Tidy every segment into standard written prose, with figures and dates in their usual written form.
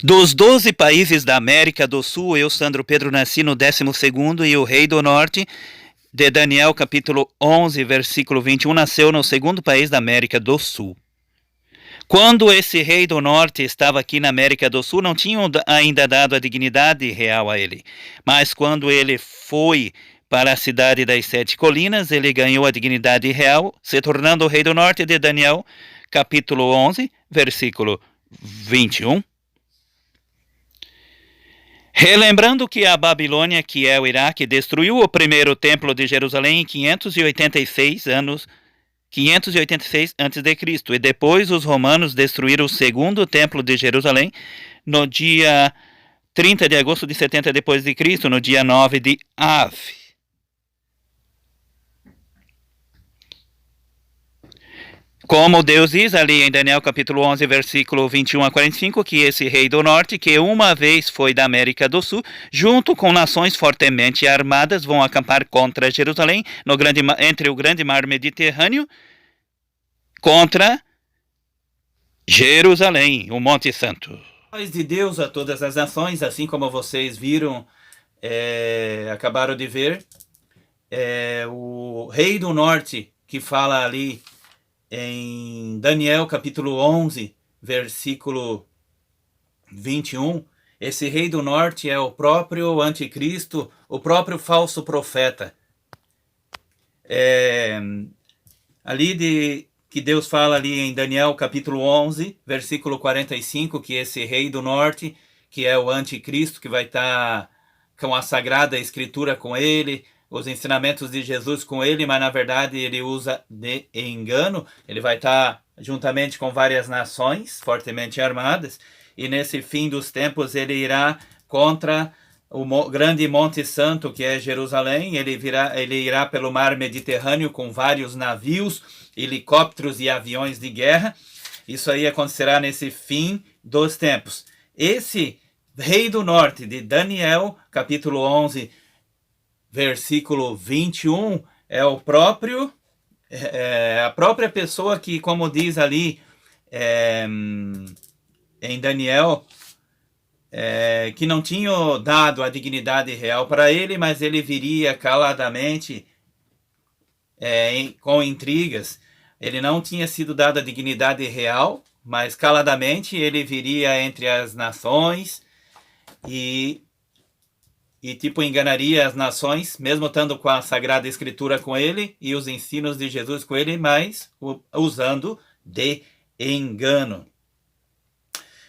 Dos 12 países da América do Sul, eu, Sandro Pedro, nasci no 12º e o rei do norte, de Daniel capítulo 11, versículo 21, nasceu no segundo país da América do Sul. Quando esse rei do norte estava aqui na América do Sul, não tinham ainda dado a dignidade real a ele. Mas quando ele foi para a cidade das 7 colinas, ele ganhou a dignidade real, se tornando o rei do norte de Daniel, capítulo 11, versículo 21. Relembrando que a Babilônia, que é o Iraque, destruiu o primeiro templo de Jerusalém em 586 a.C., e depois os romanos destruíram o segundo templo de Jerusalém no dia 30 de agosto de 70 d.C., no dia 9 de Av. Como Deus diz ali em Daniel capítulo 11, versículo 21 a 45, que esse rei do norte, que uma vez foi da América do Sul, junto com nações fortemente armadas, vão acampar contra Jerusalém, entre o grande mar Mediterrâneo, contra Jerusalém, o Monte Santo. Paz de Deus a todas as nações, assim como vocês viram, acabaram de ver, o rei do norte, que fala ali em Daniel capítulo 11, versículo 21, esse rei do norte é o próprio anticristo, o próprio falso profeta. Que Deus fala ali em Daniel capítulo 11, versículo 45, que esse rei do norte, que é o anticristo, que vai estar com a Sagrada Escritura com ele, os ensinamentos de Jesus com ele, mas na verdade ele usa de engano. Ele vai estar juntamente com várias nações fortemente armadas, e nesse fim dos tempos ele irá contra o grande Monte Santo, que é Jerusalém. Ele irá pelo mar Mediterrâneo com vários navios, helicópteros e aviões de guerra. Isso aí acontecerá nesse fim dos tempos. Esse rei do norte de Daniel, capítulo 11, versículo 21, é a própria pessoa que, como diz ali em Daniel, que não tinha dado a dignidade real para ele, mas ele viria caladamente, com intrigas. Ele não tinha sido dado a dignidade real, mas caladamente ele viria entre as nações e enganaria as nações, mesmo estando com a Sagrada Escritura com ele e os ensinos de Jesus com ele, mas usando de engano.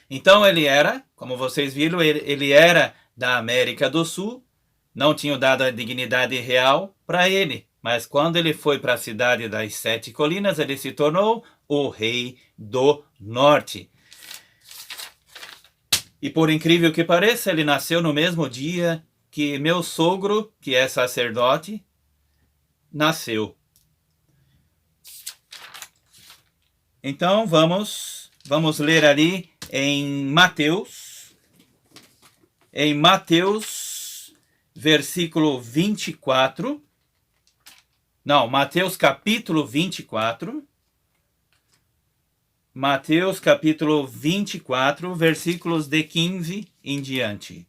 Então ele era, como vocês viram, ele era da América do Sul, não tinham dado a dignidade real para ele, mas quando ele foi para a cidade das 7 colinas, ele se tornou o rei do norte. E por incrível que pareça, ele nasceu no mesmo dia que meu sogro, que é sacerdote, nasceu. Então vamos ler ali em Mateus, versículo 24. Não, Mateus capítulo 24. Mateus capítulo 24, versículos de 15 em diante.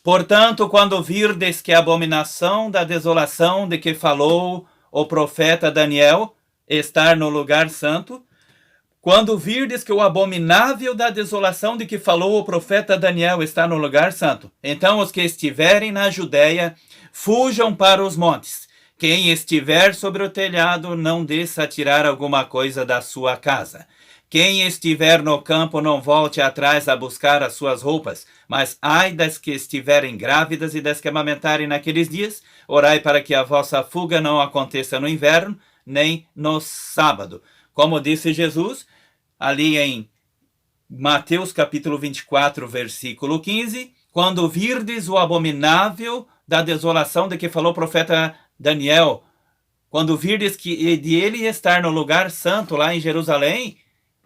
Portanto, quando virdes que a abominação da desolação de que falou o profeta Daniel estar no lugar santo, quando virdes que o abominável da desolação de que falou o profeta Daniel está no lugar santo, então os que estiverem na Judéia fujam para os montes. Quem estiver sobre o telhado não desça a tirar alguma coisa da sua casa. Quem estiver no campo não volte atrás a buscar as suas roupas, mas ai das que estiverem grávidas e das que amamentarem naqueles dias, orai para que a vossa fuga não aconteça no inverno, nem no sábado. Como disse Jesus, ali em Mateus capítulo 24, versículo 15, quando virdes o abominável da desolação de que falou o profeta Daniel, quando virdes que de ele estar no lugar santo lá em Jerusalém,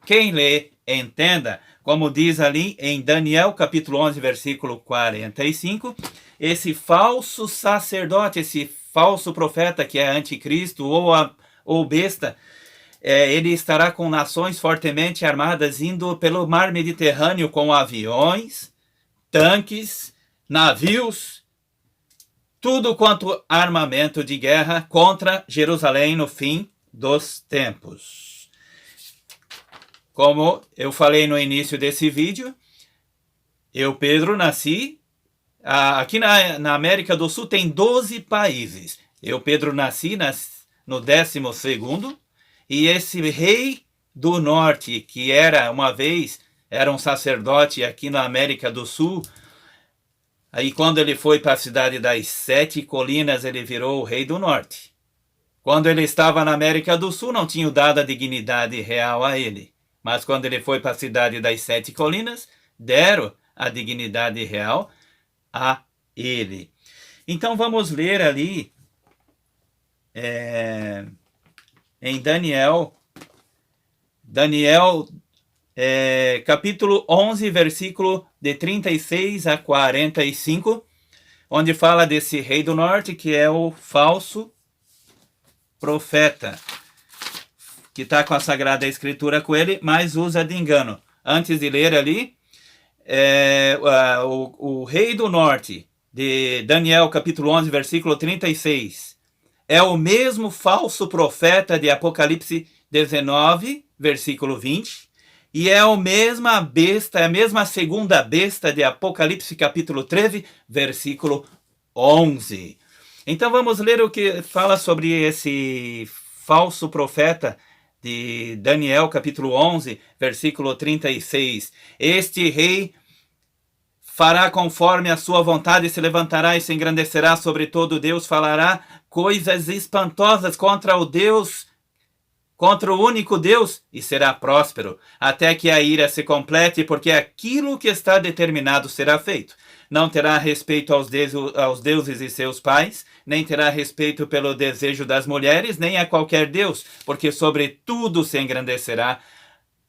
quem lê, entenda. Como diz ali em Daniel capítulo 11, versículo 45, esse falso sacerdote, esse falso profeta que é anticristo ou besta, ele estará com nações fortemente armadas indo pelo mar Mediterrâneo com aviões, tanques, navios, tudo quanto armamento de guerra contra Jerusalém no fim dos tempos. Como eu falei no início desse vídeo, eu, Pedro, nasci. Aqui na América do Sul tem 12 países. Eu, Pedro, nasci no 12º. E esse rei do norte, que uma vez era um sacerdote aqui na América do Sul, aí quando ele foi para a cidade das 7 colinas, ele virou o rei do norte. Quando ele estava na América do Sul, não tinha dado a dignidade real a ele. Mas quando ele foi para a cidade das 7 colinas, deram a dignidade real a ele. Então vamos ler ali em Daniel, capítulo 11, versículo de 36 a 45, onde fala desse rei do norte, que é o falso profeta, que está com a Sagrada Escritura com ele, mas usa de engano. Antes de ler ali, o rei do norte, de Daniel, capítulo 11, versículo 36, é o mesmo falso profeta de Apocalipse 19, versículo 20, e é a mesma segunda besta de Apocalipse, capítulo 13, versículo 11. Então vamos ler o que fala sobre esse falso profeta de Daniel, capítulo 11, versículo 36. Este rei fará conforme a sua vontade, se levantará e se engrandecerá sobre todo Deus, falará coisas espantosas contra o único Deus, e será próspero, até que a ira se complete, porque aquilo que está determinado será feito. Não terá respeito aos deuses e seus pais, nem terá respeito pelo desejo das mulheres, nem a qualquer Deus, porque sobre tudo se engrandecerá.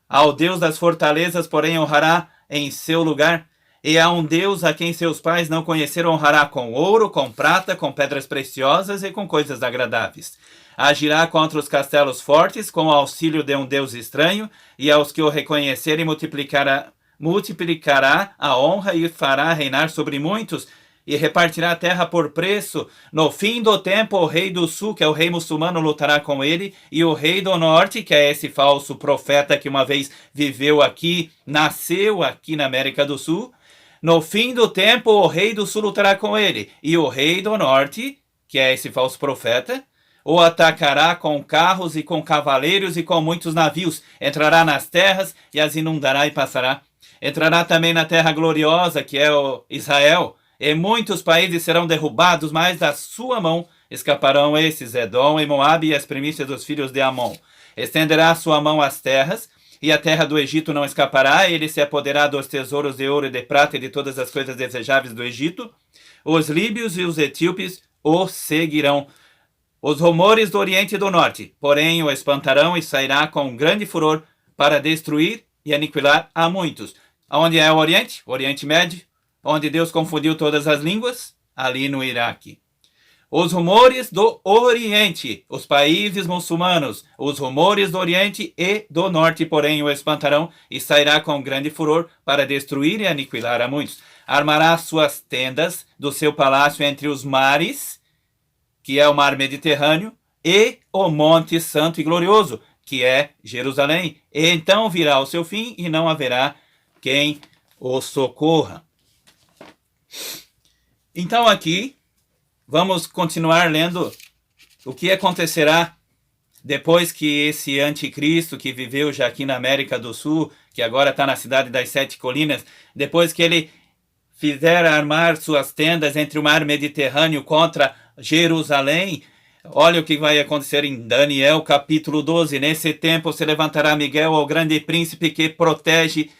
Ao Deus das fortalezas, porém, honrará em seu lugar, e a um Deus a quem seus pais não conheceram honrará com ouro, com prata, com pedras preciosas e com coisas agradáveis. Agirá contra os castelos fortes com o auxílio de um Deus estranho, e aos que o reconhecerem multiplicará a honra e fará reinar sobre muitos, e repartirá a terra por preço. No fim do tempo, o rei do sul, que é o rei muçulmano, lutará com ele, e o rei do norte, que é esse falso profeta que uma vez viveu aqui, nasceu aqui na América do Sul, no fim do tempo, o rei do sul lutará com ele, e o rei do norte, que é esse falso profeta, o atacará com carros e com cavaleiros e com muitos navios, entrará nas terras e as inundará e passará. Entrará também na terra gloriosa, que é o Israel, e muitos países serão derrubados, mas da sua mão escaparão esses, Edom e Moabe e as primícias dos filhos de Amon. Estenderá a sua mão às terras, e a terra do Egito não escapará, ele se apoderará dos tesouros de ouro e de prata e de todas as coisas desejáveis do Egito. Os líbios e os etíopes o seguirão. Os rumores do Oriente e do Norte, porém, o espantarão e sairá com grande furor para destruir e aniquilar a muitos. Onde é o Oriente? O Oriente Médio, onde Deus confundiu todas as línguas, ali no Iraque. Os rumores do Oriente, os países muçulmanos, os rumores do Oriente e do Norte, porém, o espantarão e sairá com grande furor para destruir e aniquilar a muitos. Armará suas tendas do seu palácio entre os mares, que é o mar Mediterrâneo, e o Monte Santo e Glorioso, que é Jerusalém. E então virá o seu fim e não haverá quem o socorra. Então aqui, vamos continuar lendo o que acontecerá depois que esse anticristo que viveu já aqui na América do Sul, que agora está na cidade das 7 colinas, depois que ele fizer armar suas tendas entre o mar Mediterrâneo contra Jerusalém, olha o que vai acontecer em Daniel capítulo 12. Nesse tempo se levantará Miguel, o grande príncipe que protege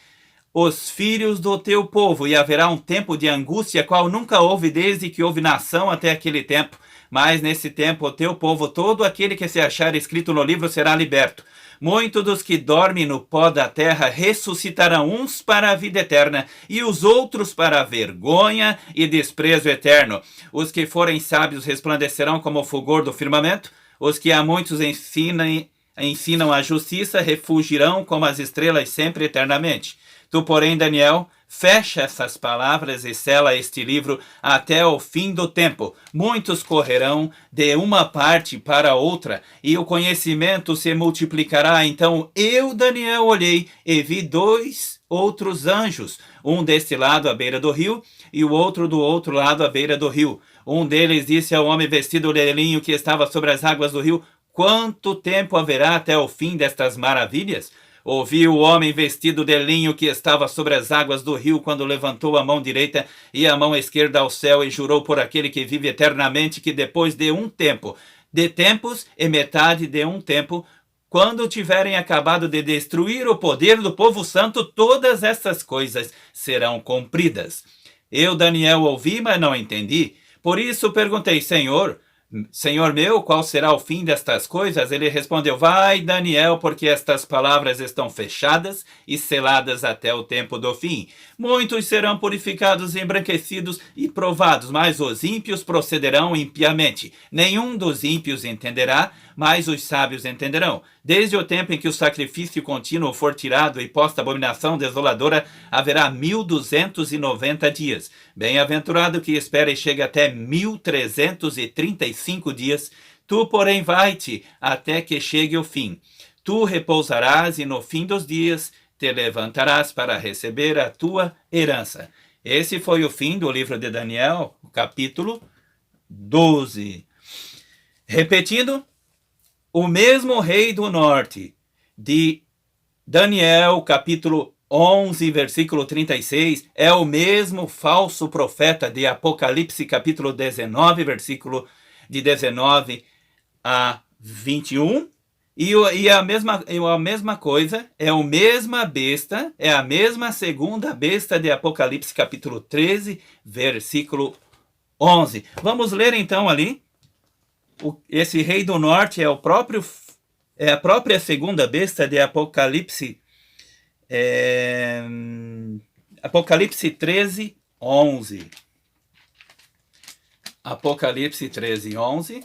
os filhos do teu povo, e haverá um tempo de angústia, qual nunca houve desde que houve nação até aquele tempo. Mas nesse tempo o teu povo, todo aquele que se achar escrito no livro, será liberto. Muitos dos que dormem no pó da terra ressuscitarão, uns para a vida eterna, e os outros para a vergonha e desprezo eterno. Os que forem sábios resplandecerão como o fulgor do firmamento, os que a muitos ensinem ensinam a justiça, refugirão como as estrelas sempre eternamente. Tu, porém, Daniel, fecha essas palavras e sela este livro até o fim do tempo. Muitos correrão de uma parte para outra, e o conhecimento se multiplicará. Então eu, Daniel, olhei e vi 2 outros anjos, um deste lado à beira do rio, e o outro do outro lado à beira do rio. Um deles disse ao homem vestido de linho que estava sobre as águas do rio: quanto tempo haverá até o fim destas maravilhas? Ouvi o homem vestido de linho que estava sobre as águas do rio quando levantou a mão direita e a mão esquerda ao céu e jurou por aquele que vive eternamente que depois de um tempo, de tempos e metade de um tempo, quando tiverem acabado de destruir o poder do povo santo, todas essas coisas serão cumpridas. Eu, Daniel, ouvi, mas não entendi. Por isso perguntei: Senhor meu, qual será o fim destas coisas? Ele respondeu: vai, Daniel, porque estas palavras estão fechadas e seladas até o tempo do fim. Muitos serão purificados, embranquecidos e provados, mas os ímpios procederão impiamente. Nenhum dos ímpios entenderá, mas os sábios entenderão. Desde o tempo em que o sacrifício contínuo for tirado e posta a abominação desoladora, haverá 1290 dias. Bem-aventurado que espera e chega até 1335 dias. Tu, porém, vai-te até que chegue o fim. Tu repousarás e no fim dos dias te levantarás para receber a tua herança. Esse foi o fim do livro de Daniel, capítulo 12. Repetindo, o mesmo rei do norte, de Daniel, capítulo 11, versículo 36, é o mesmo falso profeta de Apocalipse, capítulo 19, versículo de 19 a 21. E a mesma coisa, é a mesma besta, é a mesma segunda besta de Apocalipse, capítulo 13, versículo 11. Vamos ler então ali. Esse rei do norte é a própria segunda besta de Apocalipse, Apocalipse 13, 11. Apocalipse 13, 11.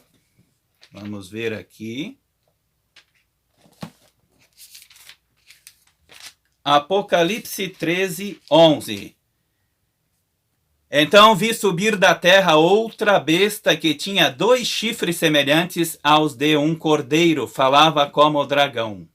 Vamos ver aqui. Apocalipse 13, 11. Então vi subir da terra outra besta que tinha 2 chifres semelhantes aos de um cordeiro, falava como dragão.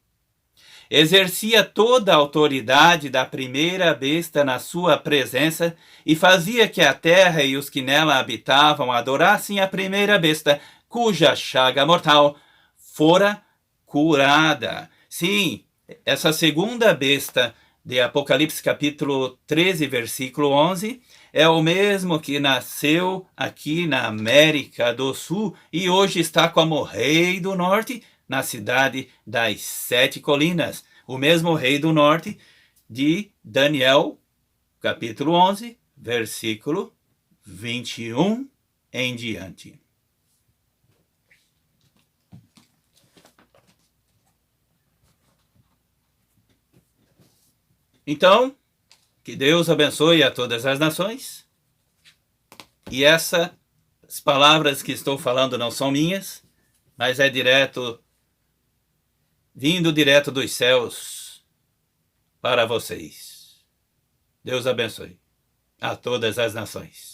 Exercia toda a autoridade da primeira besta na sua presença e fazia que a terra e os que nela habitavam adorassem a primeira besta, cuja chaga mortal fora curada. Sim, essa segunda besta de Apocalipse capítulo 13, versículo 11, é o mesmo que nasceu aqui na América do Sul e hoje está como rei do norte na cidade das 7 colinas. O mesmo rei do norte de Daniel, capítulo 11, versículo 21 em diante. Então, que Deus abençoe a todas as nações. E essas palavras que estou falando não são minhas, mas é vindo direto dos céus para vocês. Deus abençoe a todas as nações.